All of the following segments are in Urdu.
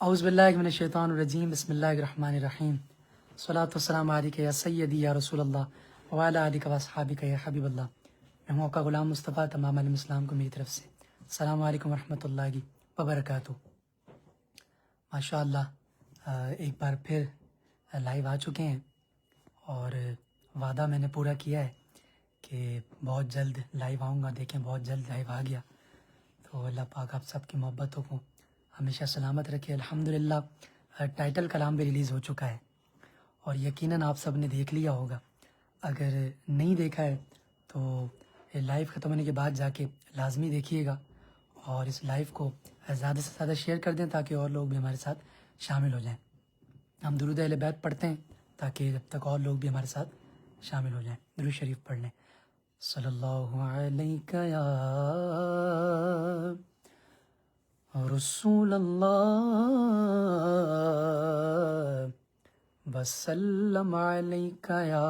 اعوذ باللہ من الشیطان الرجیم بسم اللہ الرحمن الرحیم صلاۃ والسلام علیک یا سیدی یا رسول اللہ وعلی آلک و اصحابک یا حبیب اللہ۔ میں ہوں آپ کا غلام مصطفیٰ، تمام عالم اسلام کو میری طرف سے السلام علیکم ورحمۃ اللہ وبرکاتہ۔ ماشاء اللہ ایک بار پھر لائیو آ چکے ہیں اور وعدہ میں نے پورا کیا ہے کہ بہت جلد لائیو آؤں گا۔ دیکھیں بہت جلد لائیو آ گیا، تو اللہ پاک آپ سب کی محبتوں کو ہمیشہ سلامت رکھے۔ الحمدللہ ٹائٹل کلام بھی ریلیز ہو چکا ہے اور یقیناً آپ سب نے دیکھ لیا ہوگا۔ اگر نہیں دیکھا ہے تو لائیو ختم ہونے کے بعد جا کے لازمی دیکھیے گا اور اس لائیو کو زیادہ سے زیادہ شیئر کر دیں تاکہ اور لوگ بھی ہمارے ساتھ شامل ہو جائیں۔ ہم درود اہل بیت پڑھتے ہیں تاکہ جب تک اور لوگ بھی ہمارے ساتھ شامل ہو جائیں۔ درود شریف پڑھ لیں۔ صلی اللہ علیہ یا رسول اللہ وسلم علیک یا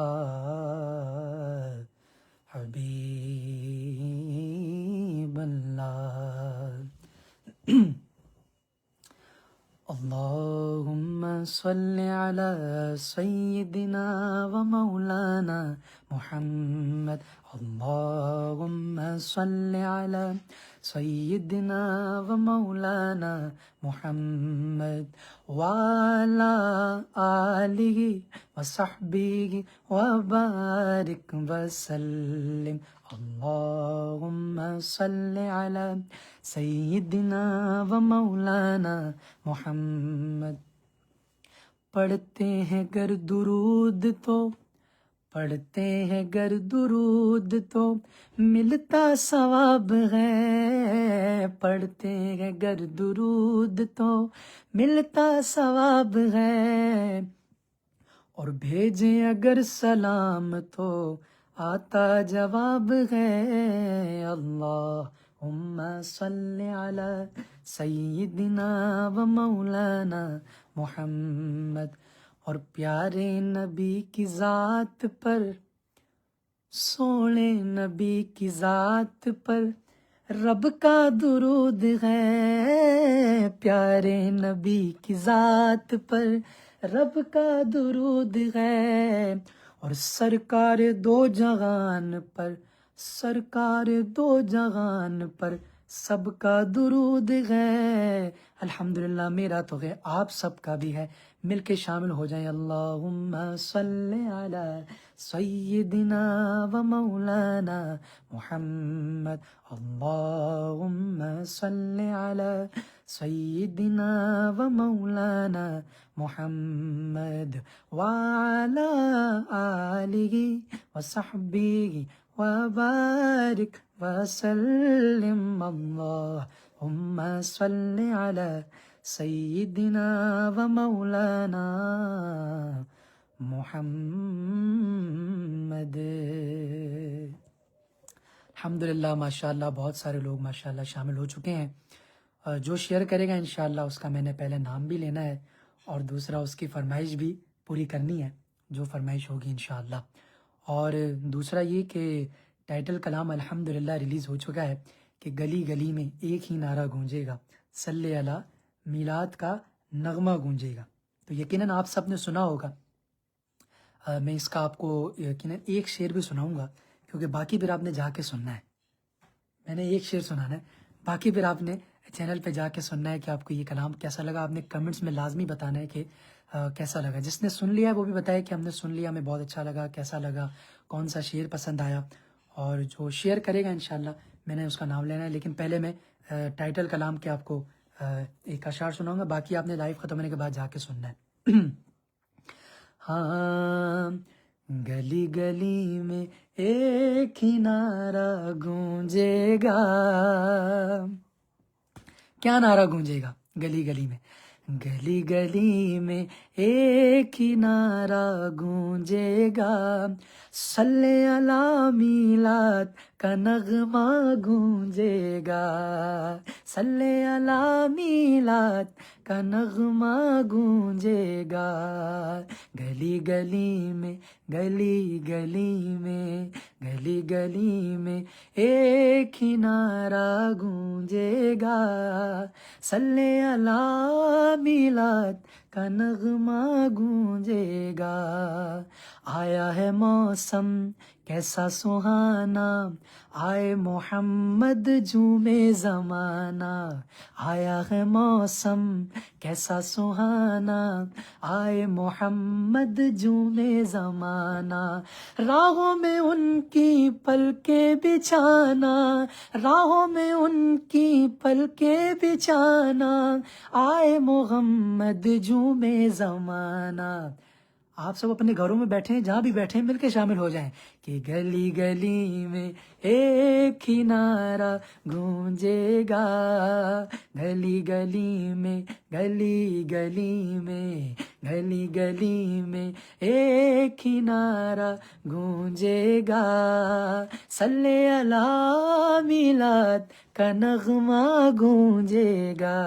حبیب اللہ۔ اللہم صلی علی سیدنا و مولانا محمد۔ اللہم صلی علی سیدنا و مولانا محمد وعلی آلہ و صحبہ و بارک وسلم۔ اللہم صلی علی سیدنا و مولانا محمد۔ پڑھتے ہیں گر درود تو پڑھتے ہیں گر درود تو ملتا ثواب ہے، پڑھتے ہیں گر درود تو ملتا ثواب ہے، اور بھیجیں اگر سلام تو آتا جواب ہے۔ اللہم صلی علی سیدنا و مولانا محمد۔ اور پیارے نبی کی ذات پر، سونے نبی کی ذات پر رب کا درود ہے، پیارے نبی کی ذات پر رب کا درود ہے، اور سرکار دو جہان پر، سرکار دو جہان پر سب کا درود ہے۔ الحمدللہ میرا تو ہے، آپ سب کا بھی ہے، مل کے شامل ہو جائیں۔ اللہم صلی علی سیدنا و مولانا محمد۔ اللہم صلی علی سیدنا و مولانا محمد وعلی آلہ و صحبہ و بارک وسلم۔ اللہم صلی علی سیدنا و مولانا محمد۔ الحمدللہ ماشاءاللہ بہت سارے لوگ ماشاءاللہ شامل ہو چکے ہیں۔ جو شیئر کرے گا انشاءاللہ اس کا میں نے پہلے نام بھی لینا ہے اور دوسرا اس کی فرمائش بھی پوری کرنی ہے، جو فرمائش ہوگی انشاءاللہ۔ اور دوسرا یہ کہ ٹائٹل کلام الحمدللہ ریلیز ہو چکا ہے کہ گلی گلی میں ایک ہی نعرہ گونجے گا، صلی علی میلاد کا نغمہ گونجے گا۔ تو یقیناً آپ سب نے سنا ہوگا۔ میں اس کا آپ کو یقیناً ایک شعر بھی سناؤں گا کیونکہ باقی پھر آپ نے جا کے سننا ہے۔ میں نے ایک شعر سنانا ہے، باقی پھر آپ نے چینل پہ جا کے سننا ہے کہ آپ کو یہ کلام کیسا لگا۔ آپ نے کمنٹس میں لازمی بتانا ہے کہ کیسا لگا۔ جس نے سن لیا ہے وہ بھی بتائے کہ ہم نے سن لیا، ہمیں بہت اچھا لگا، کیسا لگا، کون سا شعر پسند آیا۔ اور جو شیئر کرے گا انشاءاللہ میں نے اس کا نام لینا ہے، لیکن پہلے میں ٹائٹل کلام کے آپ کو ایک اشعار سناؤں گا، باقی آپ نے لائیو ختم ہونے کے بعد جا کے سننا ہے۔ ہاں گلی گلی میں ایک ہی نعرہ گونجے گا، کیا نعرہ گونجے گا گلی گلی میں؟ گلی گلی میں ایک ہی نعرہ گونجے گا، صلی علی میلاد کا نغمہ گونجے گا، صلی علی میلاد کا نغمہ گونجے گا، گلی گلی میں گلی گلی میں گلی گلی میں ایک ہی نعرہ گونجے گا، صلی علی میلاد کا نغمہ گونجے گا، آیا ہے موسم کیسا سہانا، آئے محمد جھومے زمانہ، آیا ہے موسم کیسا سہانا، آئے محمد جھومے زمانہ، راہوں میں ان کی پلکیں بچھانا، راہوں میں ان کی پلکیں بچھانا، آئے محمد جھومے زمانہ۔ آپ سب اپنے گھروں میں بیٹھے ہیں، جہاں بھی بیٹھے ہیں، مل کے شامل ہو جائیں کہ گلی گلی میں ایک ہی نعرہ گونجے گا، گلی گلی میں، گلی گلی میں، گلی گلی میں ایک ہی نعرہ گونجے گا، صلی علی میلاد کا نغمہ گونجے گا،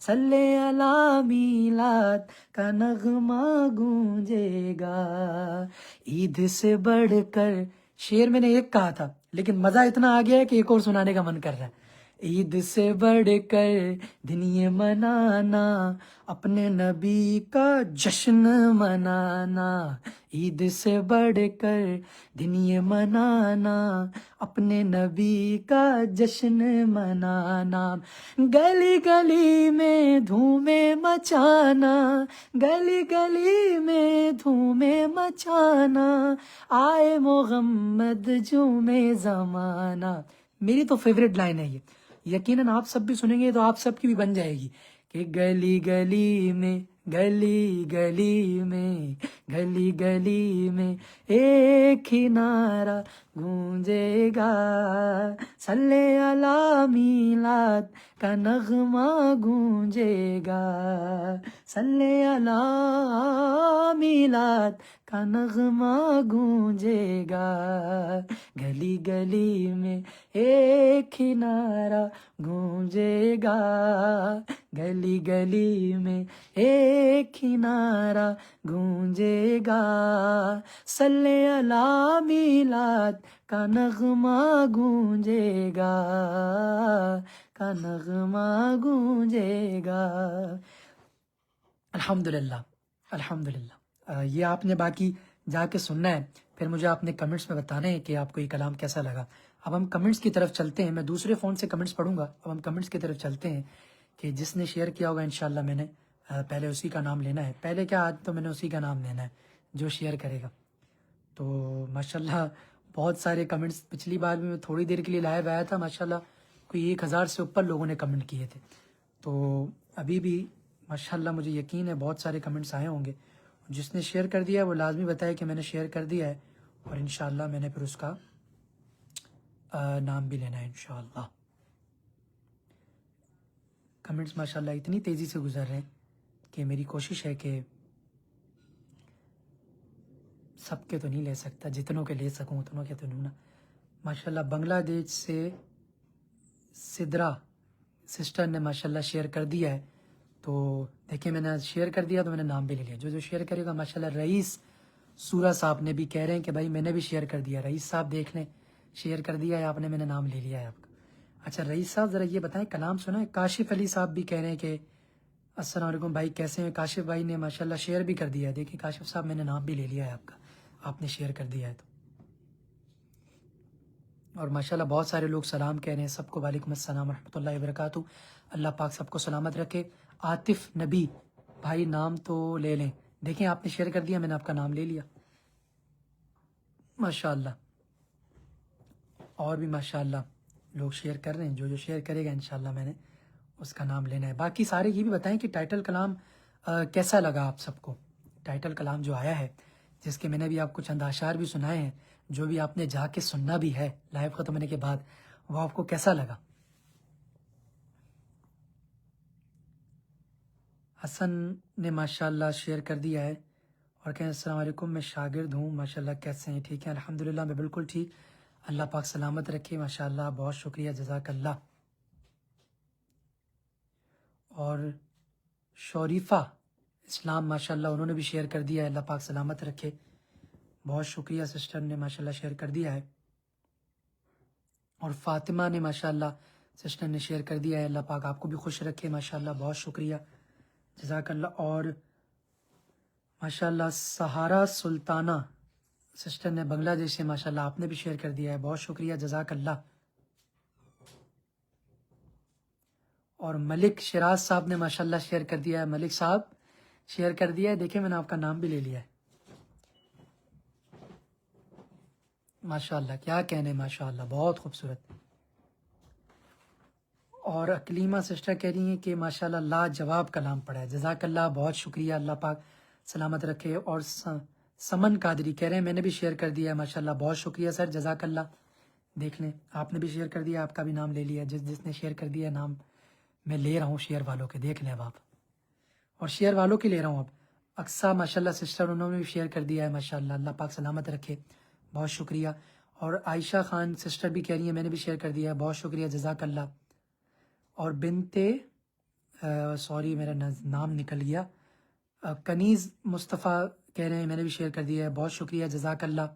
صلی علی میلاد کا نغمہ گونجے گا۔ عید سے بڑھ کر، شعر میں نے ایک کہا تھا لیکن مزہ اتنا آ گیا ہے کہ ایک اور سنانے کا من کر رہا ہے۔ عید سے بڑھ کر دن یہ منانا، اپنے نبی کا جشن منانا، عید سے بڑھ کر دن یہ منانا، اپنے نبی کا جشن منانا، گلی گلی میں دھومیں مچانا، گلی گلی میں دھومیں مچانا، آئے محمد جھومے زمانہ۔ میری تو فیوریٹ لائن ہے یہ، یقیناً آپ سب بھی سنیں گے تو آپ سب کی بھی بن جائے گی کہ گلی گلی میں، گلی گلی میں، گلی گلی میں ایک ہی نعرہ گونجے گا، صلی علی میلاد کا نغمہ گونجے گا، صلی علی میلاد کا نغمہ گونجے گا، گلی گلی میں ایک ہی نعرہ گونجے گا، گلی گلی میں ایک ہی نعرہ گونجے گا، صلی علی میلاد کا نغمہ گونجے گا، کا نغمہ گونجے گا۔ الحمدللہ، الحمدللہ۔ یہ آپ نے باقی جا کے سننا ہے، پھر مجھے آپ نے کمنٹس میں بتانا ہے کہ آپ کو یہ کلام کیسا لگا۔ اب ہم کمنٹس کی طرف چلتے ہیں، میں دوسرے فون سے کمنٹس پڑھوں گا، اب ہم کمنٹس کی طرف چلتے ہیں کہ جس نے شیئر کیا ہوگا انشاءاللہ میں نے پہلے اسی کا نام لینا ہے، پہلے کیا آج تو میں نے اسی کا نام لینا ہے جو شیئر کرے گا۔ تو ماشاءاللہ بہت سارے کمنٹس، پچھلی بار بھی میں تھوڑی دیر کے لیے لائیو آیا تھا، ماشاءاللہ کوئی 1000 سے اوپر لوگوں نے کمنٹ کیے تھے، تو ابھی بھی ماشاءاللہ مجھے یقین ہے بہت سارے کمنٹس آئے ہوں گے۔ جس نے شیئر کر دیا ہے وہ لازمی بتائے کہ میں نے شیئر کر دیا ہے، اور انشاءاللہ میں نے پھر اس کا نام بھی لینا ہے انشاءاللہ۔ کمنٹس ماشاءاللہ اتنی تیزی سے گزر رہے ہیں کہ میری کوشش ہے کہ سب کے تو نہیں لے سکتا، جتنوں کے لے سکوں اتنوں کے تو لوں نا۔ ماشاءاللہ بنگلہ دیش سے سدرا سسٹر نے ماشاءاللہ شیئر کر دیا ہے، تو دیکھیں میں نے شیئر کر دیا تو میں نے نام بھی لے لیا۔ جو شیئر کرے گا ماشاءاللہ رئیس سورہ صاحب نے بھی کہہ رہے ہیں کہ بھائی میں نے بھی شیئر کر دیا، رئیس صاحب دیکھ لیں شیئر کر دیا ہے آپ نے، میں نے نام لے لیا ہے آپ کا۔ اچھا رئیس صاحب ذرا یہ بتائیں کلام سنا ہے؟ کاشف علی صاحب بھی کہہ رہے ہیں کہ السلام علیکم بھائی کیسے ہیں؟ کاشف بھائی نے ماشاءاللہ شیئر بھی کر دیا ہے، دیکھیں کاشف صاحب میں نے نام بھی لے لیا ہے آپ کا، آپ نے شیئر کر دیا ہے تو۔ اور ماشاءاللہ بہت سارے لوگ سلام کہہ رہے ہیں، سب کو وعلیکم السلام ورحمۃ اللہ وبرکاتہ، اللہ پاک سب کو سلامت رکھے۔ عاطف نبی بھائی نام تو لے لیں، دیکھیں آپ نے شیئر کر دیا، میں نے آپ کا نام لے لیا ماشاءاللہ۔ اور بھی ماشاءاللہ لوگ شیئر کر رہے ہیں، جو شیئر کرے گا انشاءاللہ میں نے اس کا نام لینا ہے۔ باقی سارے یہ بھی بتائیں کہ ٹائٹل کلام کیسا لگا آپ سب کو؟ ٹائٹل کلام جو آیا ہے، جس کے میں نے بھی آپ کو چند اشعار بھی سنائے ہیں، جو بھی آپ نے جا کے سننا بھی ہے لائیو ختم ہونے کے بعد، وہ آپ کو کیسا لگا؟ حسن نے ماشاءاللہ شیئر کر دیا ہے اور کہیں السلام علیکم میں شاگرد ہوں، ماشاءاللہ کیسے ہیں؟ ٹھیک ہے الحمدللہ، میں بالکل ٹھیک، اللہ پاک سلامت رکھے ماشاءاللہ، بہت شکریہ جزاک اللہ۔ اور شوریفہ اسلام ماشاءاللہ انہوں نے بھی شیئر کر دیا ہے، اللہ پاک سلامت رکھے، بہت شکریہ سسٹر نے ماشاءاللہ شیئر کر دیا ہے۔ اور فاطمہ نے ماشاءاللہ سسٹر نے شیئر کر دیا ہے، اللہ پاک آپ کو بھی خوش رکھے ماشاءاللہ، بہت شکریہ جزاک اللہ. اور ماشاءاللہ سہارا سلطانہ سسٹر نے بنگلہ دیش سے ماشاءاللہ آپ نے بھی شیئر کر دیا ہے، بہت شکریہ، جزاک اللہ. اور ملک شراز صاحب نے ماشاءاللہ شیئر کر دیا ہے، ملک صاحب شیئر کر دیا ہے، دیکھیں میں نے آپ کا نام بھی لے لیا ہے. ماشاءاللہ کیا کہنے، ماشاءاللہ بہت خوبصورت. اور اکلیمہ سسٹر کہہ رہی ہیں کہ ماشاءاللہ لاجواب کلام پڑھا ہے، جزاک اللہ، بہت شکریہ، اللہ پاک سلامت رکھے. اور سمن قادری کہہ رہے ہیں میں نے بھی شیئر کر دیا ہے، ماشاءاللہ بہت شکریہ سر، جزاک اللہ. دیکھ لیں آپ نے بھی شیئر کر دیا، آپ کا بھی نام لے لیا، جس نے شیئر کر دیا نام میں لے رہا ہوں شیئر والوں کے، دیکھ لیں اب آپ. اور شیئر والوں کے لے رہا ہوں اب. اقصا ماشاءاللہ سسٹر انہوں نے بھی شیئر کر دیا ہے، ماشاءاللہ اللہ پاک سلامت رکھے، بہت شکریہ. اور عائشہ خان سسٹر بھی کہہ رہی ہیں میں نے بھی شیئر کر دیا ہے، بہت شکریہ، جزاک اللہ. اور بنتے سوری میرا نام نکل گیا، کنیز مصطفیٰ کہہ رہے ہیں میں نے بھی شیئر کر دیا ہے، بہت شکریہ، جزاک اللہ.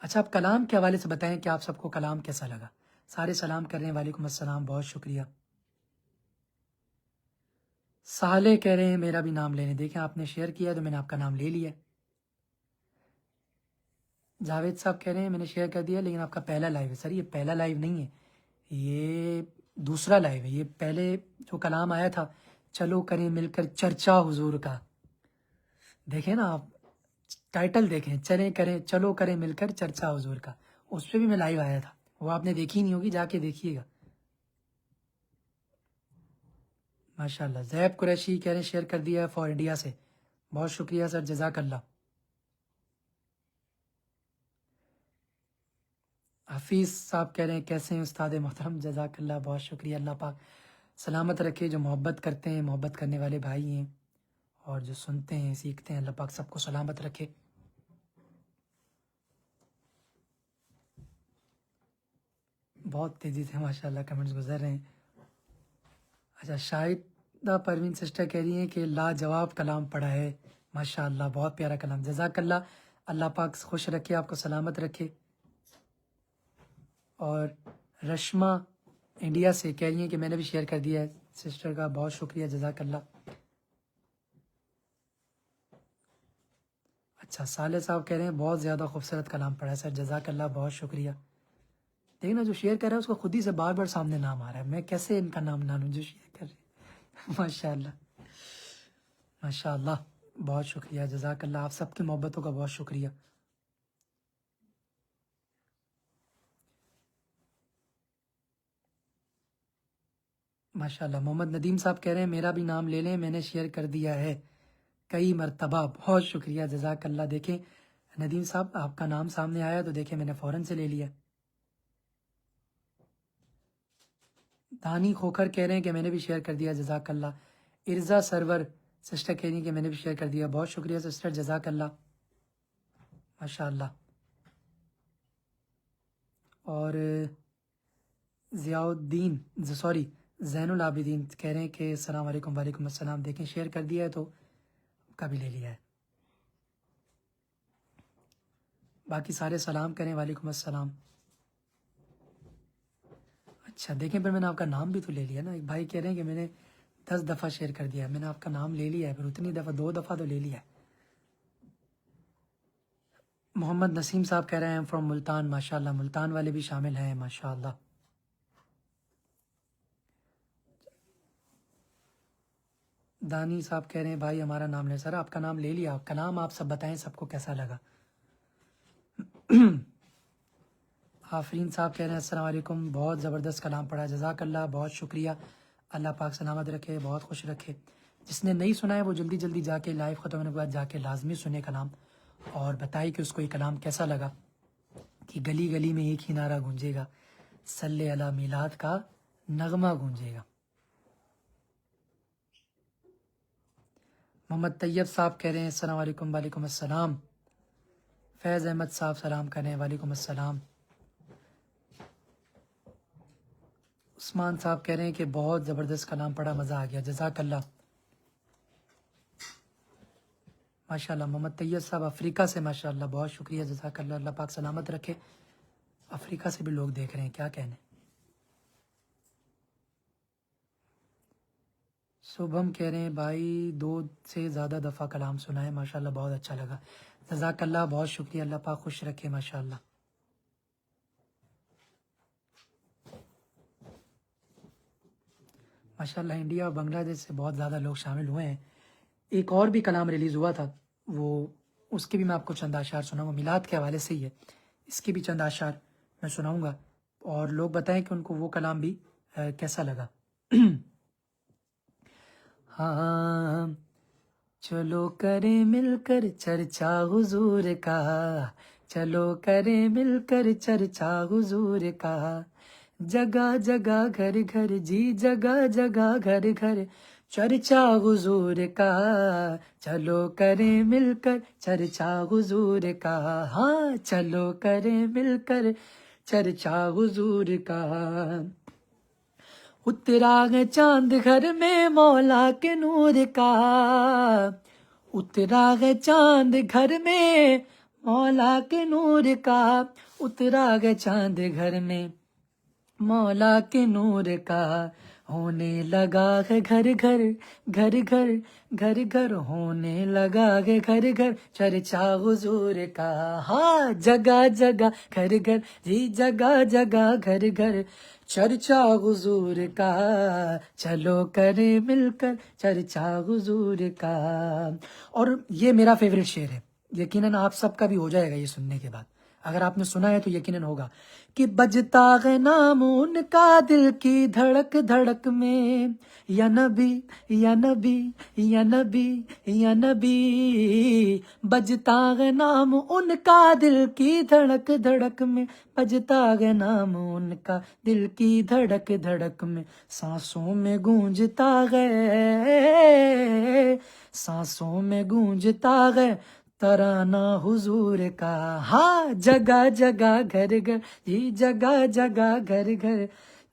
اچھا آپ کلام کے حوالے سے بتائیں کہ آپ سب کو کلام کیسا لگا. سارے سلام کر رہے ہیں، وعلیکم السلام، بہت شکریہ. صالح کہہ رہے ہیں میرا بھی نام لینے، دیکھیں آپ نے شیئر کیا تو میں نے آپ کا نام لے لیا. جاوید صاحب کہہ رہے ہیں میں نے شیئر کر دیا لیکن آپ کا پہلا لائیو ہے. سر یہ پہلا لائیو نہیں ہے، یہ دوسرا لائیو ہے. یہ پہلے جو کلام آیا تھا چلو کریں مل کر چرچا حضور کا، دیکھیں نا آپ ٹائٹل دیکھیں، چلو کریں مل کر چرچا حضور کا، اس پہ بھی میں لائیو آیا تھا، وہ آپ نے دیکھی نہیں ہوگی، جا کے دیکھیے گا. ماشاءاللہ زیب قریشی کہہ رہے ہیں شیئر کر دیا ہے فار انڈیا سے، بہت شکریہ سر، جزاک اللہ. حفیظ صاحب کہہ رہے ہیں کیسے ہیں استاد محترم، جزاک اللہ، بہت شکریہ، اللہ پاک سلامت رکھے. جو محبت کرتے ہیں، محبت کرنے والے بھائی ہیں، اور جو سنتے ہیں سیکھتے ہیں، اللہ پاک سب کو سلامت رکھے. بہت تیزی سے ماشاءاللہ کمنٹس گزر رہے ہیں. اچھا شاہدہ پروین سسٹر کہہ رہی ہیں کہ لاجواب کلام پڑھا ہے، ماشاءاللہ بہت پیارا کلام، جزاک اللہ، اللہ پاک خوش رکھے، آپ کو سلامت رکھے. اور رشما انڈیا سے کہہ رہی ہیں کہ میں نے بھی شیئر کر دیا ہے، سسٹر کا بہت شکریہ، جزاک اللہ. اچھا صالح صاحب کہہ رہے ہیں بہت زیادہ خوبصورت کلام پڑھا ہے سر، جزاک اللہ، بہت شکریہ. دیکھنا جو شیئر کر رہا ہے اس کو خود ہی سے بار بار سامنے نام آ رہا ہے، میں کیسے ان کا نام نہ لوں جو شیئر کر رہے ہیں. ماشاء اللہ ماشاء اللہ، بہت شکریہ، جزاک اللہ، آپ سب کی محبتوں کا بہت شکریہ. ماشاء اللہ محمد ندیم صاحب کہہ رہے ہیں میرا بھی نام لے لیں، میں نے شیئر کر دیا ہے کئی مرتبہ، بہت شکریہ، جزاک اللہ. دیکھیں ندیم صاحب آپ کا نام سامنے آیا تو دیکھیں میں نے فوراً سے لے لیا. دانی کھوکھر کہہ رہے ہیں کہ میں نے بھی شیئر کر دیا، جزاک اللہ. ارزا سرور سسٹر کہہ رہی ہیں کہ میں نے بھی شیئر کر دیا، بہت شکریہ سسٹر، جزاک اللہ، ماشاء اللہ. اور ضیاء الدین زین العابدین کہہ رہے ہیں کہ السلام علیکم، وعلیکم السلام، دیکھیں شیئر کر دیا ہے تو کا بھی لے لیا ہے. باقی سارے سلام کریں، وعلیکم السلام. اچھا دیکھیں پھر میں نے آپ کا نام بھی تو لے لیا نا. ایک بھائی کہہ رہے ہیں کہ میں نے 10 دفعہ شیئر کر دیا ہے، میں نے آپ کا نام لے لیا ہے، پھر اتنی دفعہ 2 دفعہ تو لے لیا ہے. محمد نسیم صاحب کہہ رہے ہیں فرام ملتان، ماشاءاللہ ملتان والے بھی شامل ہیں، ماشاءاللہ. دانی صاحب کہہ رہے ہیں بھائی ہمارا نام لیں. سر آپ کا نام لے لیا، آپ کا نام آپ سب بتائیں سب کو کیسا لگا. آفرین صاحب کہہ رہے ہیں السلام علیکم، بہت زبردست کلام پڑھا، جزاک اللہ، بہت شکریہ، اللہ پاک سلامت رکھے، بہت خوش رکھے. جس نے نہیں سنا ہے وہ جلدی جلدی جا کے لائیو ختم ہونے کے بعد جا کے لازمی سنے کلام، اور بتائی کہ اس کو یہ کلام کیسا لگا. کہ گلی گلی میں ایک ہی نعرہ گونجے گا، صلی علی میلاد کا نغمہ گونجے گا. محمد طیب صاحب کہہ رہے ہیں السلام علیکم، وعلیکم السلام. فیض احمد صاحب سلام کر رہے ہیں، وعلیکم السلام. عثمان صاحب کہہ رہے ہیں کہ بہت زبردست کلام پڑھا، مزہ آ گیا، جزاک اللہ، ماشاء اللہ. محمد طیب صاحب افریقہ سے، ماشاء اللہ بہت شکریہ، جزاک اللہ، اللہ پاک سلامت رکھے. افریقہ سے بھی لوگ دیکھ رہے ہیں، کیا کہنے. شبھم کہہ رہے ہیں بھائی 2 سے زیادہ دفعہ کلام سنا ہے، ماشاءاللہ بہت اچھا لگا، جزاک اللہ، بہت شکریہ، اللہ پاک خوش رکھے ماشاءاللہ۔ ماشاءاللہ انڈیا اور بنگلہ دیش سے بہت زیادہ لوگ شامل ہوئے ہیں۔ ایک اور بھی کلام ریلیز ہوا تھا، وہ اس کے بھی میں آپ کو چند اشعار سناؤں گا، میلاد کے حوالے سے ہی ہے، اس کے بھی چند اشعار میں سناؤں گا، اور لوگ بتائیں کہ ان کو وہ کلام بھی کیسا لگا۔ ہاں چلو کریں مل کر چرچا حضور کا، چلو کریں مل کر چرچا حضور کا، جگہ جگہ گھر گھر جی جگہ جگہ گھر گھر چرچا حضور کا، چلو کریں مل کر چرچا حضور کا، ہاں چلو کریں مل کر چرچا حضور کا، اترا ہے چاند گھر میں مولا کے نور کا، اترا ہے چاند گھر میں مولا کے نور کا، اترا ہے چاند گھر میں مولا کے نور کا، ہونے لگا ہے گھر گھر گھر گھر گھر گھر، ہونے لگا ہے گھر گھر چرچا حضور کا، ہاں جگہ جگہ گھر گھر جی جگہ جگہ گھر گھر چرچا حضور کا، چلو کرے مل کر چرچا حضور کا۔ اور یہ میرا فیوریٹ شعر ہے، یقیناً آپ سب کا بھی ہو جائے گا یہ سننے کے بعد، اگر آپ نے سنا ہے تو یقیناً ہوگا کہ بجتا ہے نام ان کا دل کی دھڑک دھڑک میں، یا نبی یا نبی یا نبی یا نبی، بجتا ہے نام ان کا دل کی دھڑک دھڑک میں، بجتا ہے نام ان کا دل کی دھڑک دھڑک میں، سانسوں میں گونجتا ہے، سانسوں میں گونجتا ہے ترانہ حضور کا، ہاں جگہ جگہ گھر گھر جی جگہ جگہ گھر گھر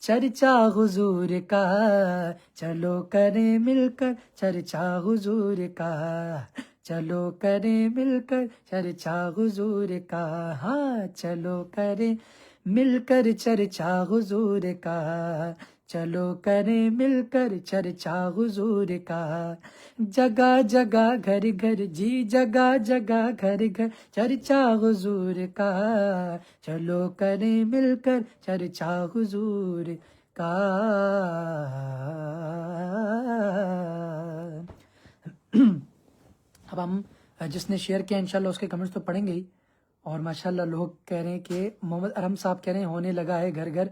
چرچا حضور کا، چلو کریں مل کر چرچا حضور کا، چلو کریں مل کر چرچا حضور کا، ہاں چلو کریں مل کر چرچا حضور کا، چلو کریں مل کر چرچا حضور کا، جگہ جگہ گھر گھر جی جگہ جگہ گھر گھر چرچا حضور کا، چلو کریں مل کر چرچا حضور کا۔ اب ہم جس نے شیئر کیا انشاءاللہ اس کے کمنٹس تو پڑھیں گے ہی، اور ماشاءاللہ لوگ کہہ رہے ہیں کہ محمد ارم صاحب کہہ رہے ہیں ہونے لگا ہے گھر گھر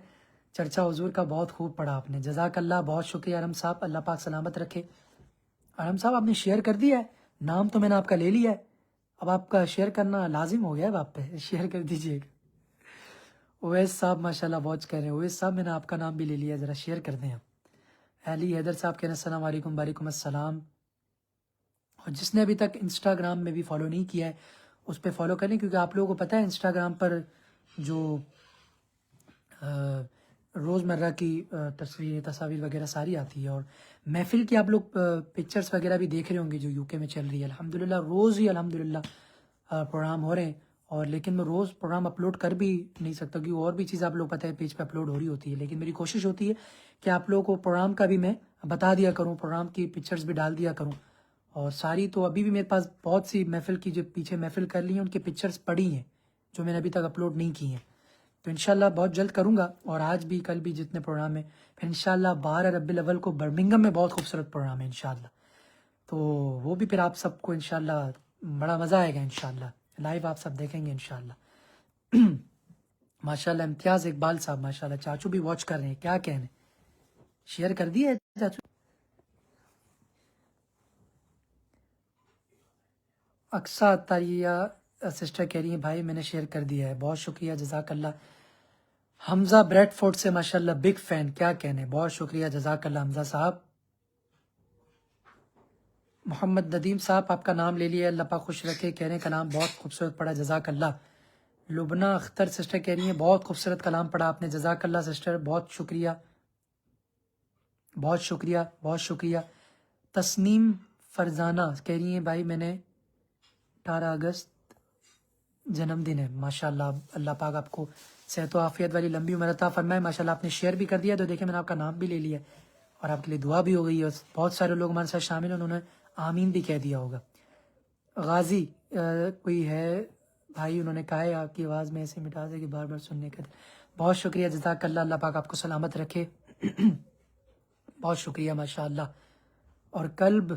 چرچا حضور کا، بہت خوب پڑھا آپ نے، جزاک اللہ، بہت شکریہ ارم صاحب، اللہ پاک سلامت رکھے۔ ارم صاحب آپ نے شیئر کر دیا ہے، نام تو میں نے آپ کا لے لیا ہے، اب آپ کا شیئر کرنا لازم ہو گیا ہے، آپ پہ شیئر کر دیجئے گا۔ اویس صاحب ماشاءاللہ بہت کہہ رہے ہیں، اویس صاحب میں نے آپ کا نام بھی لے لیا، ذرا شیئر کر دیں آپ۔ علی حیدر صاحب کہہ رہے ہیں السلام علیکم، وعلیکم السلام، اور جس نے ابھی تک انسٹاگرام میں بھی فالو نہیں کیا ہے اس پہ فالو کریں، کیونکہ آپ لوگوں کو پتہ ہے انسٹاگرام پر جو روزمرہ کی تصاویر وغیرہ ساری آتی ہے، اور محفل کی آپ لوگ پکچرز وغیرہ بھی دیکھ رہے ہوں گے جو یو کے میں چل رہی ہے، الحمدللہ روز ہی الحمدللہ پروگرام ہو رہے ہیں، اور لیکن میں روز پروگرام اپلوڈ کر بھی نہیں سکتا کیونکہ اور بھی چیز آپ لوگ پتہ ہے پیج پہ اپلوڈ ہو رہی ہوتی ہے، لیکن میری کوشش ہوتی ہے کہ آپ لوگوں کو پروگرام کا بھی میں بتا دیا کروں، پروگرام کی پکچرز بھی ڈال دیا کروں، اور ساری تو ابھی بھی میرے پاس بہت سی محفل کی جو پیچھے محفل کر لی ہیں ان کی پکچرز پڑی ہیں جو میں نے ابھی تک اپلوڈ نہیں کی ہیں، تو انشاءاللہ بہت جلد کروں گا، اور آج بھی کل بھی جتنے پروگرام ہیں، پھر انشاءاللہ 12 ربیع الاول کو برمنگھم میں بہت خوبصورت پروگرام ہے انشاءاللہ، تو وہ بھی پھر آپ سب کو انشاءاللہ بڑا مزہ آئے گا انشاءاللہ، لائیو آپ سب دیکھیں گے انشاءاللہ۔ ماشاءاللہ امتیاز اقبال صاحب ماشاءاللہ چاچو بھی واچ کر رہے ہیں، کیا کہنے، شیئر کر دیا ہے چاچو؟ اقصا عطاریہ سسٹر کہہ رہی ہیں بھائی میں نے شیئر کر دیا ہے، بہت شکریہ جزاک اللہ۔ حمزہ بریڈ فورڈ سے ماشاءاللہ بگ فین، کیا کہنے، بہت شکریہ جزاک اللہ حمزہ صاحب۔ محمد ندیم صاحب آپ کا نام لے لیا، اللہ پاک خوش رکھے، کہہ رہے ہیں کلام بہت خوبصورت پڑھا، جزاک اللہ۔ لبنہ اختر سسٹر کہہ رہی ہیں بہت خوبصورت کلام پڑھا آپ نے، جزاک اللہ سسٹر، بہت شکریہ بہت شکریہ بہت شکریہ۔ تسنیم فرزانہ کہہ رہی ہیں بھائی میں نے 18 اگست جنم دن ہے، ماشاءاللہ اللہ پاک آپ کو صحت و عافیت والی لمبی عمر عطا فرمائے، ماشاءاللہ آپ نے شیئر بھی کر دیا تو دیکھیں میں نے آپ کا نام بھی لے لیا، اور آپ کے لیے دعا بھی ہو گئی ہے. اور بہت سارے لوگ ہمارے ساتھ شامل ہیں، انہوں نے آمین بھی کہہ دیا ہوگا. غازی کوئی ہے بھائی، انہوں نے کہا ہے آپ کی آواز میں ایسے مٹا دے کہ بار بار سننے کا. بہت شکریہ، جزاک اللہ. اللہ پاک آپ کو سلامت رکھے. بہت شکریہ، ماشاء اللہ. اور کلب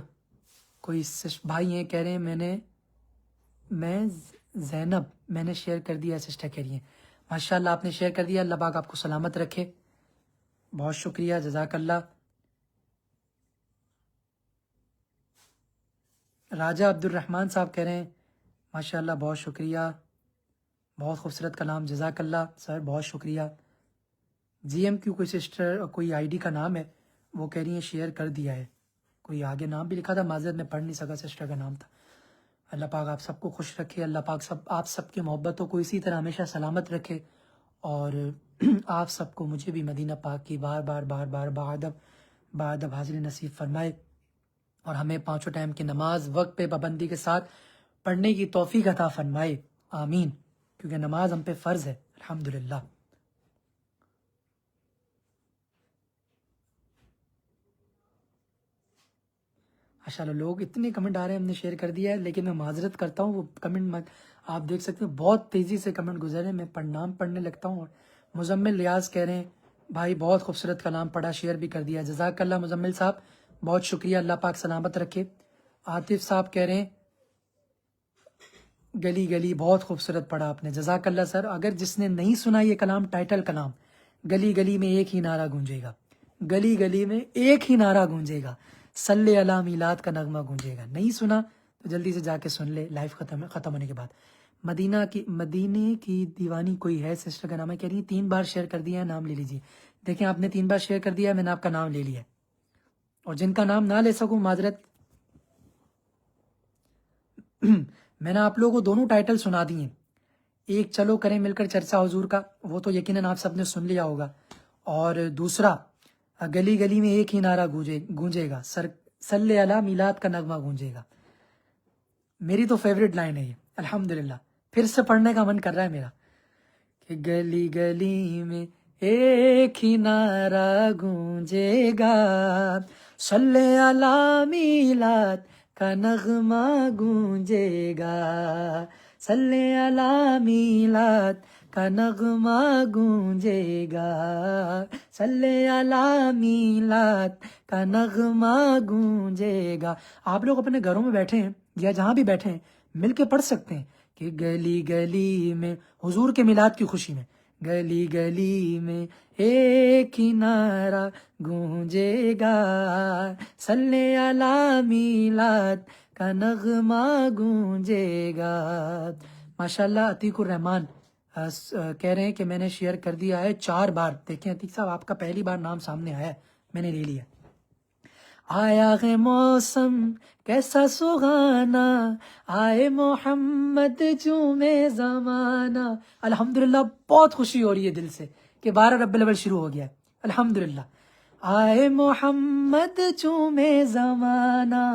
کوئی بھائی ہیں، کہہ رہے ہیں میں زینب میں نے شیئر کر دیا. سسٹر کہہ رہی ہیں ماشاء اللہ آپ نے شیئر کر دیا. اللہ پاک آپ کو سلامت رکھے. بہت شکریہ، جزاک اللہ. راجہ عبد الرحمن صاحب کہہ رہے ہیں ماشاء اللہ بہت شکریہ، بہت خوبصورت کلام، جزاک اللہ سر، بہت شکریہ. جی ایم کیو کوئی سسٹر کوئی آئی ڈی کا نام ہے، وہ کہہ رہی ہیں شیئر کر دیا ہے. کوئی آگے نام بھی لکھا تھا، معذرت میں پڑھ نہیں سکا، سسٹر کا نام تھا. اللہ پاک آپ سب کو خوش رکھے. اللہ پاک آپ سب کی محبتوں کو اسی طرح ہمیشہ سلامت رکھے. اور آپ سب کو، مجھے بھی مدینہ پاک کی بار بار بعدب حاضری نصیب فرمائے. اور ہمیں 5 ٹائم کی نماز وقت پہ پابندی کے ساتھ پڑھنے کی توفیق عطا فرمائے. آمین. کیونکہ نماز ہم پہ فرض ہے الحمدللہ. ماشاء اللہ لوگ اتنے کمنٹ آ رہے ہیں، ہم نے شیئر کر دیا ہے، لیکن میں معذرت کرتا ہوں. وہ کمنٹ آپ دیکھ سکتے ہیں بہت تیزی سے کمنٹ گزر رہے ہیں، میں نام پڑھنے لگتا ہوں. اور مزمل ریاض کہہ رہے ہیں بھائی بہت خوبصورت کلام پڑھا، شیئر بھی کر دیا. جزاک اللہ مزمل صاحب، بہت شکریہ. اللہ پاک سلامت رکھے. عاطف صاحب کہہ رہے ہیں گلی گلی بہت خوبصورت پڑھا آپ نے، جزاک اللہ سر. اگر جس نے نہیں سنا یہ کلام، ٹائٹل کلام گلی گلی میں ایک ہی نعرہ گونجے گا، گلی گلی میں ایک ہی نعرہ گونجے گا، صلی علی میلاد کا نغمہ گونجے گا. نہیں سنا تو جلدی سے جا کے سن لے لائف ختم ہونے کے بعد. مدینے کی دیوانی کوئی ہے، سسٹر کا نام ہے، کہہ رہی ہے 3 بار شیئر کر دیا ہے، نام لے لیجیے. دیکھیں آپ نے 3 بار شیئر کر دیا ہے، میں نے آپ کا نام لے لیا ہے. اور جن کا نام نہ لے سکوں معذرت. میں نے آپ لوگوں کو دونوں ٹائٹل سنا دی ہیں. ایک چلو کریں مل کر چرچا حضور کا، وہ تو یقیناً آپ سب نے سن لیا ہوگا. اور دوسرا گلی گلی میں ایک ہی نعرہ گونجے گا، صلی علی میلاد کا نغمہ گونجے گا. میری تو فیوریٹ لائن ہے یہ الحمدللہ. پھر سے پڑھنے کا من کر رہا ہے میرا کہ گلی گلی میں ایک ہی نعرہ گونجے گا، صلی علی میلاد کا نغمہ گونجے گا، صلی علی میلاد کا نغمہ گونجے گا، صلی علی میلاد کا نغمہ گونجے گا. آپ لوگ اپنے گھروں میں بیٹھے ہیں یا جہاں بھی بیٹھے ہیں مل کے پڑھ سکتے ہیں کہ گلی گلی میں حضور کے میلاد کی خوشی میں، گلی گلی میں ایک ہی نعرہ گونجے گا، صلی علی میلاد کا نغمہ گونجے گا. ماشاءاللہ عتیق الرحمان کہہ رہے ہیں کہ میں نے شیئر کر دیا ہے 4 بار. دیکھیں عتیق صاحب آپ کا پہلی بار نام سامنے آیا ہے، میں نے لے لیا. آیا ہے موسم کیسا سہانا، آئے محمد جومے زمانہ. الحمدللہ بہت خوشی ہو رہی ہے دل سے کہ 12 ربیع الاول شروع ہو گیا ہے الحمدللہ. آئے محمد چومے زمانہ،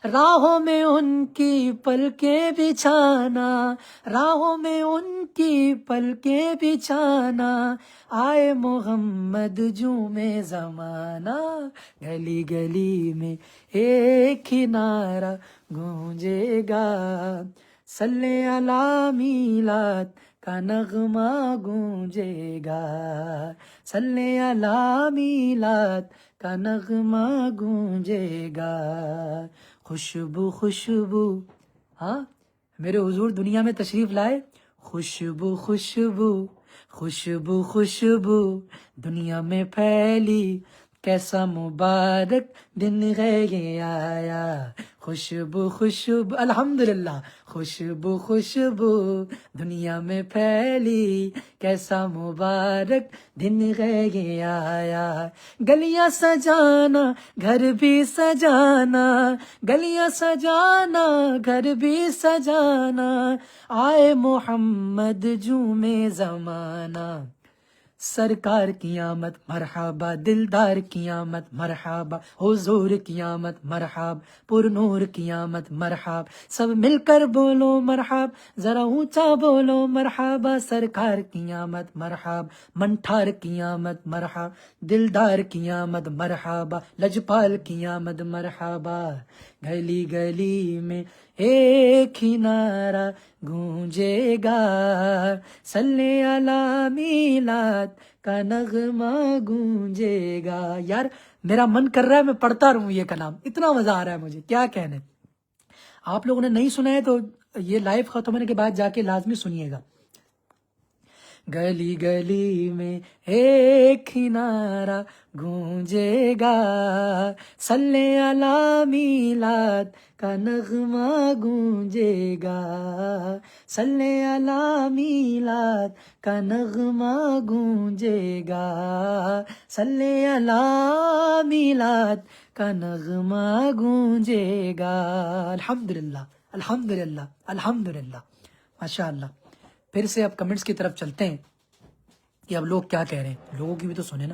راہوں میں ان کی پلکیں بچھانا، راہوں میں ان کی پلکیں بچھانا، آئے محمد چومے زمانہ، گلی گلی میں ایک ہی نعرہ گونجے گا، صلی علی میلاد کا نغمہ گونجے گا، صلی علی میلاد کا نغمہ گونجے گا. خوشبو خوشبو، ہاں میرے حضور دنیا میں تشریف لائے، خوشبو خوشبو خوشبو خوشبو دنیا میں پھیلی، کیسا مبارک دن ہے یہ آیا، خوشبو خوشبو الحمدللہ، خوشبو خوشبو دنیا میں پھیلی، کیسا مبارک دن ہے یہ آیا. گلیاں سجانا گھر بھی سجانا، گلیاں سجانا گھر بھی سجانا، آئے محمد جومے زمانہ، سرکار کی آمد مرحبا، دلدار کی آمد مرحبا، حضور کی آمد مرحب، پر نور کی آمد مرحب، سب مل کر بولو مرحب، ذرا اونچا بولو مرحبا، سرکار کی آمد مرحب، منٹھار کی آمد مرحب، دلدار کی آمد مرحبا، لجپال کی آمد مرحبا، گلی گلی میں ایک ہی نعرہ گونجے گا، صلی علی میلاد کا نغمہ گونجے گا۔ یار میرا من کر رہا ہے میں پڑھتا رہوں یہ کلام، اتنا مزہ آ رہا ہے مجھے، کیا کہنے۔ آپ لوگوں نے نہیں سنا ہے تو یہ لائیو ختم ہونے کے بعد جا کے لازمی سنیے گا۔ گلی گلی میں ایک ہی نعرہ گونجے گا، صلی علی میلاد کا نغمہ گونجے گا، صلی علی میلاد کا نغمہ گونجے گا، صلی علی میلاد کا نغمہ گونجے گا۔ الحمدللہ الحمدللہ الحمدللہ، ماشاء اللہ۔ پھر سے اب کمنٹس کی طرف چلتے ہیں کہ اب لوگ کیا کہہ رہے ہیں، لوگوں کی بھی تو سنیں نا۔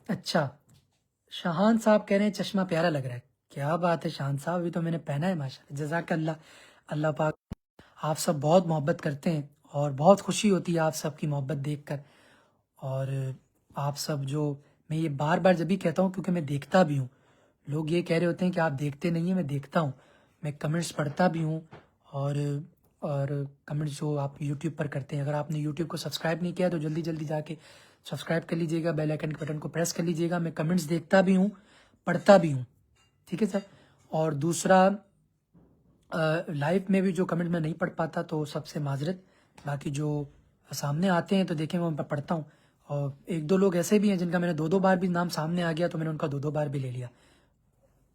اچھا، شاہان صاحب کہہ رہے ہیں چشمہ پیارا لگ رہا ہے۔ کیا بات ہے شاہان صاحب، ابھی تو میں نے پہنا ہے ماشاءاللہ، جزاک اللہ۔ اللہ پاک آپ سب بہت محبت کرتے ہیں اور بہت خوشی ہوتی ہے آپ سب کی محبت دیکھ کر، اور آپ سب جو، میں یہ بار بار جب بھی کہتا ہوں کیونکہ میں دیکھتا بھی ہوں، لوگ یہ کہہ رہے ہوتے ہیں کہ آپ دیکھتے نہیں ہیں، میں دیکھتا ہوں، میں کمنٹس پڑھتا بھی ہوں، اور کمنٹس جو آپ یوٹیوب پر کرتے ہیں، اگر آپ نے یوٹیوب کو سبسکرائب نہیں کیا تو جلدی جلدی جا کے سبسکرائب کر لیجیے گا، بیل آئیکن کے بٹن کو پریس کر لیجیے گا۔ میں کمنٹس دیکھتا بھی ہوں، پڑھتا بھی ہوں، ٹھیک ہے سر۔ اور دوسرا، لائیو میں بھی جو کمنٹ میں نہیں پڑھ پاتا تو سب سے معذرت، باقی جو سامنے آتے ہیں تو دیکھیں میں ان پر پڑھتا ہوں، اور ایک دو لوگ ایسے بھی ہیں جن کا میں نے دو بار بھی نام سامنے آ گیا تو میں نے ان کا دو بار بھی لے لیا،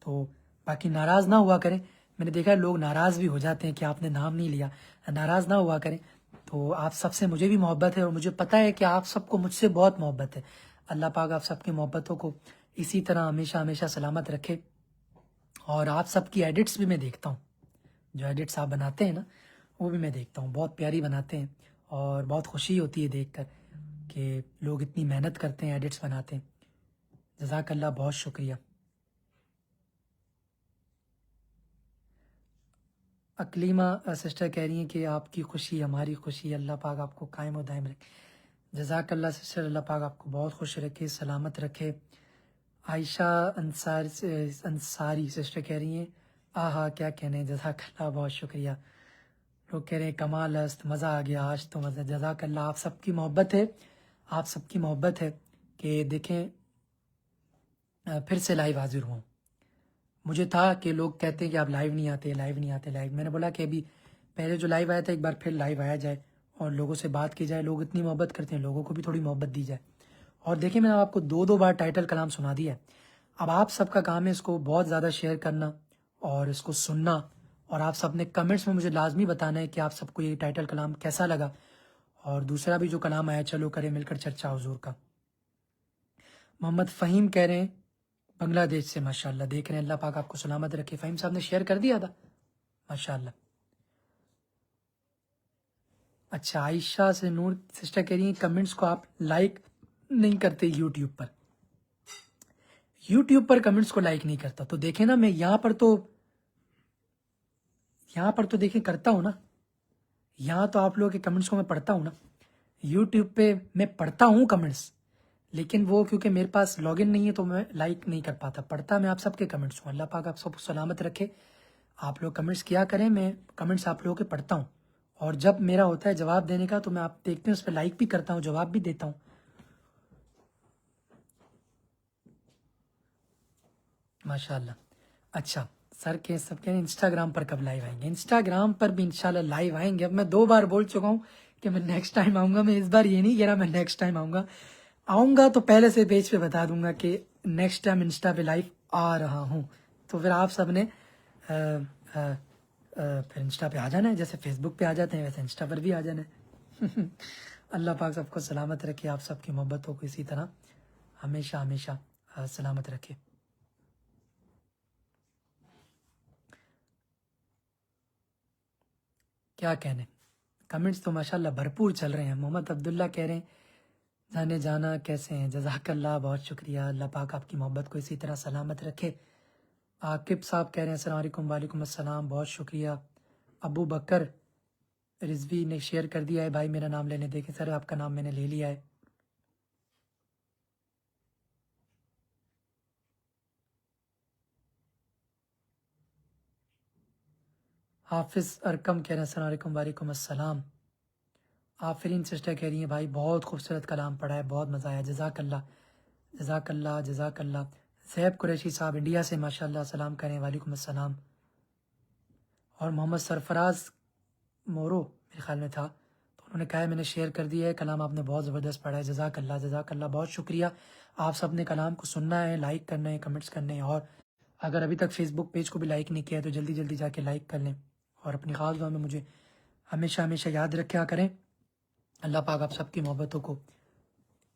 تو باقی ناراض نہ ہوا کریں۔ میں نے دیکھا ہے لوگ ناراض بھی ہو جاتے ہیں کہ آپ نے نام نہیں لیا، ناراض نہ ہوا کریں۔ تو آپ سب سے مجھے بھی محبت ہے اور مجھے پتہ ہے کہ آپ سب کو مجھ سے بہت محبت ہے۔ اللہ پاک آپ سب کی محبتوں کو اسی طرح ہمیشہ ہمیشہ سلامت رکھے۔ اور آپ سب کی ایڈٹس بھی میں دیکھتا ہوں، جو ایڈٹس آپ بناتے ہیں نا وہ بھی میں دیکھتا ہوں، بہت پیاری بناتے ہیں، اور بہت خوشی ہوتی ہے دیکھ کر کہ لوگ اتنی محنت کرتے ہیں، ایڈٹس بناتے ہیں۔ جزاک اللہ، بہت شکریہ۔ اکلیمہ سسٹر کہہ رہی ہیں کہ آپ کی خوشی ہماری خوشی، اللہ پاک آپ کو قائم و دائم رکھے۔ جزاک اللہ سسٹر، اللہ پاک آپ کو بہت خوش رکھے، سلامت رکھے۔ عائشہ انصاری سسٹر کہہ رہی ہیں آہا کیا کہنے، جزاک اللہ، بہت شکریہ۔ لوگ کہہ رہے ہیں کمال است، مزہ آ گیا آج تو مزہ، جزاک اللہ۔ آپ سب کی محبت ہے، آپ سب کی محبت ہے کہ دیکھیں پھر سے لائیو حاضر ہوں۔ مجھے تھا کہ لوگ کہتے ہیں کہ آپ لائیو نہیں آتے، لائیو نہیں آتے، لائیو، میں نے بولا کہ ابھی پہلے جو لائیو آیا تھا ایک بار پھر لائیو آیا جائے اور لوگوں سے بات کی جائے، لوگ اتنی محبت کرتے ہیں، لوگوں کو بھی تھوڑی محبت دی جائے۔ اور دیکھیں میں نے آپ کو دو بار ٹائٹل کلام سنا دیا ہے، اب آپ سب کا کام ہے اس کو بہت زیادہ شیئر کرنا اور اس کو سننا، اور آپ سب نے کمنٹس میں مجھے لازمی بتانا ہے کہ آپ سب کو یہ ٹائٹل کلام کیسا لگا، اور دوسرا بھی جو کلام آیا چلو کرے مل کر چرچا حضور کا۔ محمد فہیم کہہ رہے ہیں بنگلہ دیش سے، ماشاءاللہ دیکھ رہے ہیں، اللہ پاک آپ کو سلامت رکھے۔ فہیم صاحب نے شیئر کر دیا تھا، ماشاءاللہ۔ اچھا، عائشہ سے نور سسٹر کہہ رہی ہیں کمنٹس کو آپ لائک نہیں کرتے یوٹیوب پر، یوٹیوب پر کمنٹس کو لائک نہیں کرتا، تو دیکھیں نا میں یہاں پر تو دیکھیں کرتا ہوں نا، یہاں تو آپ لوگوں کے کمنٹس کو میں پڑھتا ہوں نا، یوٹیوب پہ میں پڑھتا ہوں کمنٹس، لیکن وہ کیونکہ میرے پاس لاگ ان نہیں ہے تو میں لائک نہیں کر پاتا، پڑھتا میں آپ سب کے کمنٹس ہوں۔ اللہ پاک آپ سب کو سلامت رکھے، آپ لوگ کمنٹس کیا کریں، میں کمنٹس آپ لوگوں کے پڑھتا ہوں، اور جب میرا ہوتا ہے جواب دینے کا تو میں آپ دیکھتے ہیں اس پہ لائک بھی کرتا ہوں، جواب بھی دیتا ہوں۔ ماشاءاللہ۔ اچھا، سر کے سب کہہ رہے ہیں انسٹاگرام پر کب لائیو آئیں گے؟ انسٹاگرام پر بھی انشاءاللہ لائیو آئیں گے۔ اب میں 2 بار بول چکا ہوں کہ میں نیکسٹ ٹائم آؤں گا، میں اس بار یہ نہیں کہہ رہا میں نیکسٹ ٹائم آؤں گا تو پہلے سے پیج پہ بتا دوں گا کہ نیکسٹ ٹائم انسٹا پہ لائیو آ رہا ہوں، تو پھر آپ سب نے پھر انسٹا پہ آ جانا ہے، جیسے فیس بک پہ آ جاتے ہیں ویسے انسٹا پر بھی آ جانا ہے۔ اللہ پاک سب کو سلامت رکھے، آپ سب کی محبتوں کو اسی طرح ہمیشہ ہمیشہ سلامت رکھے۔ کیا کہنے، کمنٹس تو ماشاءاللہ بھرپور چل رہے ہیں. محمد عبداللہ کہہ رہے ہیں جانے جانا کیسے ہیں؟ جزاک اللہ، بہت شکریہ. اللہ پاک آپ کی محبت کو اسی طرح سلامت رکھے. عاقب صاحب کہہ رہے ہیں السلام علیکم. وعلیکم السلام، بہت شکریہ. ابو بکر رضوی نے شیئر کر دیا ہے. بھائی میرا نام لینے دیکھیں سر، آپ کا نام میں نے لے لیا ہے. حافظ ارکم کہہ رہے ہیں السلام علیکم. وعلیکم السلام. آفرین سسٹر کہہ رہی ہیں بھائی بہت خوبصورت کلام پڑھا ہے، بہت مزہ آیا. جزاک اللہ، جزاک اللہ، جزاک اللہ. زیب قریشی صاحب انڈیا سے ماشاءاللہ سلام کریں. وعلیکم السلام. اور محمد سرفراز مورو میرے خیال میں تھا، تو انہوں نے کہا ہے میں نے شیئر کر دیا ہے کلام، آپ نے بہت زبردست پڑھا ہے. جزاک اللہ، جزاک اللہ، بہت شکریہ. آپ سب نے کلام کو سننا ہے، لائک کرنا ہے، کمنٹس کرنے ہیں. اور اگر ابھی تک فیس بک پیج کو بھی لائک نہیں کیا ہے تو جلدی جلدی جا کے لائک کر لیں. اور اپنی خاص دعا میں مجھے ہمیشہ ہمیشہ یاد رکھا کریں. اللہ پاک آپ سب کی محبتوں کو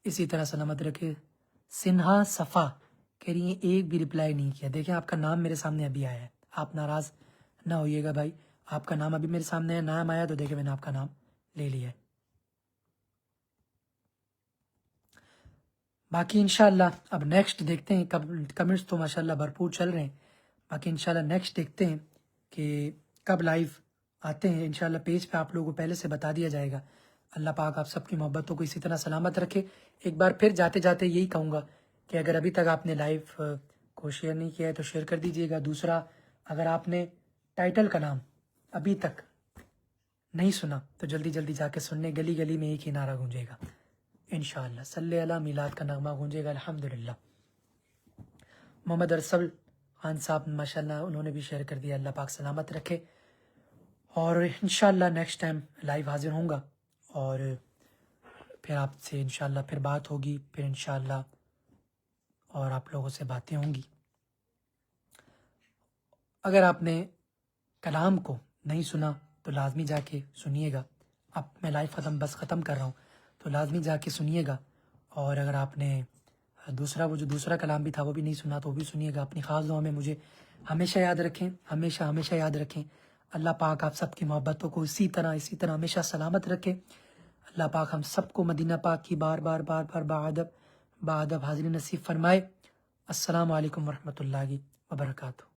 اسی طرح سلامت رکھے. سنہا صفا کہہ رہی ہیں ایک بھی رپلائی نہیں کیا. دیکھیں آپ کا نام میرے سامنے ابھی آیا ہے، آپ ناراض نہ ہوئیے گا بھائی. آپ کا نام ابھی میرے سامنے ہے، نام آیا تو دیکھیں میں نے آپ کا نام لے لیا ہے. باقی انشاءاللہ اب نیکسٹ دیکھتے ہیں. کمنٹس تو ماشاءاللہ بھرپور چل رہے ہیں. باقی انشاءاللہ نیکسٹ دیکھتے ہیں کہ کب لائیو آتے ہیں. انشاءاللہ پیج پہ آپ لوگوں کو پہلے سے بتا دیا جائے گا. اللہ پاک آپ سب کی محبتوں کو اسی طرح سلامت رکھے. ایک بار پھر جاتے جاتے یہی کہوں گا کہ اگر ابھی تک آپ نے لائیو کو شیئر نہیں کیا ہے تو شیئر کر دیجیے گا. دوسرا، اگر آپ نے ٹائٹل کا نام ابھی تک نہیں سنا تو جلدی جلدی جا کے سننے. گلی گلی میں ایک ہی نعرہ گونجے گا انشاءاللہ. صلی اللہ میلاد کا نغمہ گونجے گا الحمدللہ. محمد ارسل خان صاحب ماشاءاللہ انہوں نے بھی شیئر کر دیا. اللہ پاک سلامت رکھے. اور انشاءاللہ نیکسٹ ٹائم لائیو حاضر ہوں گا اور پھر آپ سے انشاءاللہ پھر بات ہوگی. پھر انشاءاللہ اور آپ لوگوں سے باتیں ہوں گی. اگر آپ نے کلام کو نہیں سنا تو لازمی جا کے سنیے گا. اب میں لائیو ختم کر رہا ہوں تو لازمی جا کے سنیے گا. اور اگر آپ نے دوسرا کلام بھی تھا وہ بھی نہیں سنا تو وہ بھی سنیے گا. اپنی خاص دعا میں مجھے ہمیشہ یاد رکھیں، ہمیشہ ہمیشہ یاد رکھیں. اللہ پاک آپ سب کی محبتوں کو اسی طرح ہمیشہ سلامت رکھے. اللہ پاک ہم سب کو مدینہ پاک کی بار بار بادب حاضری نصیب فرمائے. السلام علیکم ورحمۃ اللہ وبرکاتہ.